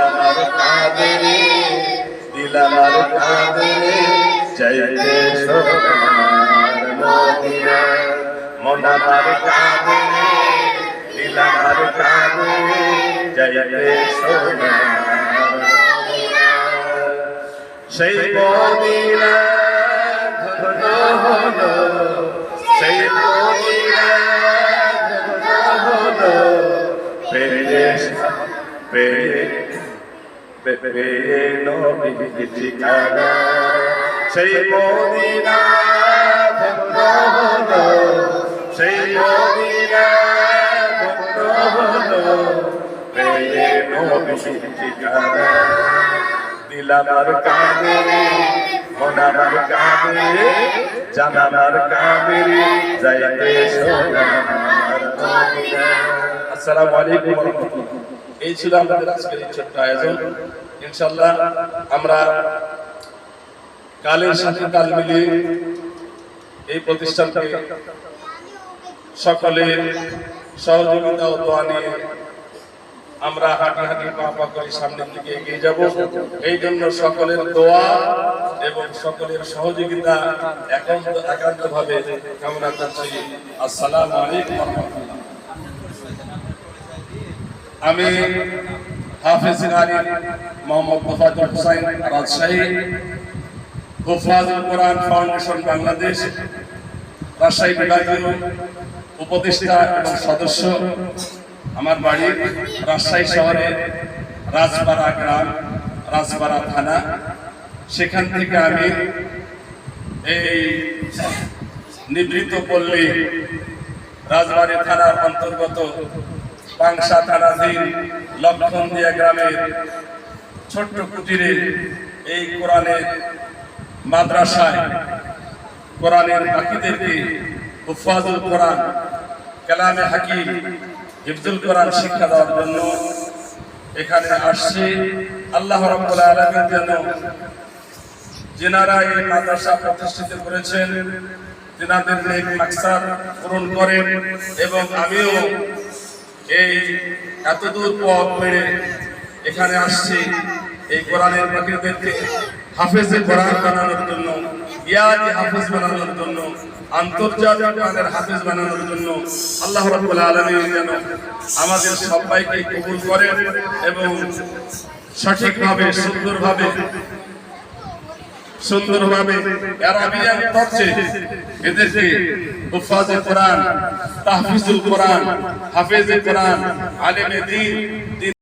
আমার কাঁদরে দিল আমার কাঁদরে যাইতে সোনার মদিনা মন আমার কাঁদরে দিল আমার কাঁদরে যাইতে সোনার মদিনা সেই মদিনা ধন্য হলো সেই মদিনা ধন্য হলো নবীর ঠিকানা সেই মদিনা ধন্য হলো সেই মদিনা ধন্য হলো নবীর ঠিকানা দিল আমার কাঁদরে মন আমার কাঁদরে জান আমার কাঁদরে যাইতে সোনার মদিনা। আসসালামু আলাইকুম ওয়া রাহমাতুল্লাহ। এই ছিল আমাদের আজকের ছোট্ট আয়োজন। ইনশাআল্লাহ আমরা কালের সাথে তাল মিলিয়ে এই প্রতিষ্ঠানকে সকলের সহযোগিতা ও দোয়া নিয়ে আমরা হাঁটি হাঁটি পা পা করে সামনের দিকে এগিয়ে যাব। এই জন্য সকলের দোয়া এবং সকলের সহযোগিতা একান্তভাবে কামনা করছি। আসসালামু আলাইকুম ওয়া রাহমাতুল্লাহ। আমি হাফেজ আলী মোহাম্মদ তোফাজ্জল হোসেন রাজশাহী, হুফাজুল কোরআন ফাউন্ডেশন বাংলাদেশ রাজশাহী বিভাগীয় উপদেষ্টা এবং সদস্য। আমার বাড়ি রাজশাহী শহরে রাজপাড়া গ্রাম, রাজপাড়া থানা। সেখান থেকে আমি এই নিবৃত পল্লী রাজবাড়ী থানার অন্তর্গত পাংশা থানাধীন লক্ষণদিয়া গ্রামের ছোট্ট কুটিরে এই কোরআনের মাদ্রাসায় কোরআনের বাকিদেরকে হুফাজুল কোরআন, কালামে হাকিম, হিফজুল কোরআন শিক্ষা দেওয়ার জন্য এখানে আসছি। আল্লাহ রাব্বুল আলামিন যেন যিনারা এই মাদ্রাসা প্রতিষ্ঠিত করেছেন তিনাদের নেক মাকসাদ পূরণ করেন এবং আমিও এই এতদূর পথ পেরে এখানে আসছি এই কোরআনের বাকিদেরকে হাফেজে কোরআন বানানোর জন্য, ইয়াদি হাফেজ বানানোর জন্য, আন্তর্জাতিক মানের হাফেজ বানানোর জন্য। আল্লাহ রাব্বুল আলামিন যেন আমাদের সবাইকে কবুল করেন এবং সঠিকভাবে সুন্দরভাবে আরবিয়ান তথ্যে এদেরকে হুফাজে কোরআন, তাহফিজুল কোরআন, হাফেজে কোরআন, আলেমে দ্বীন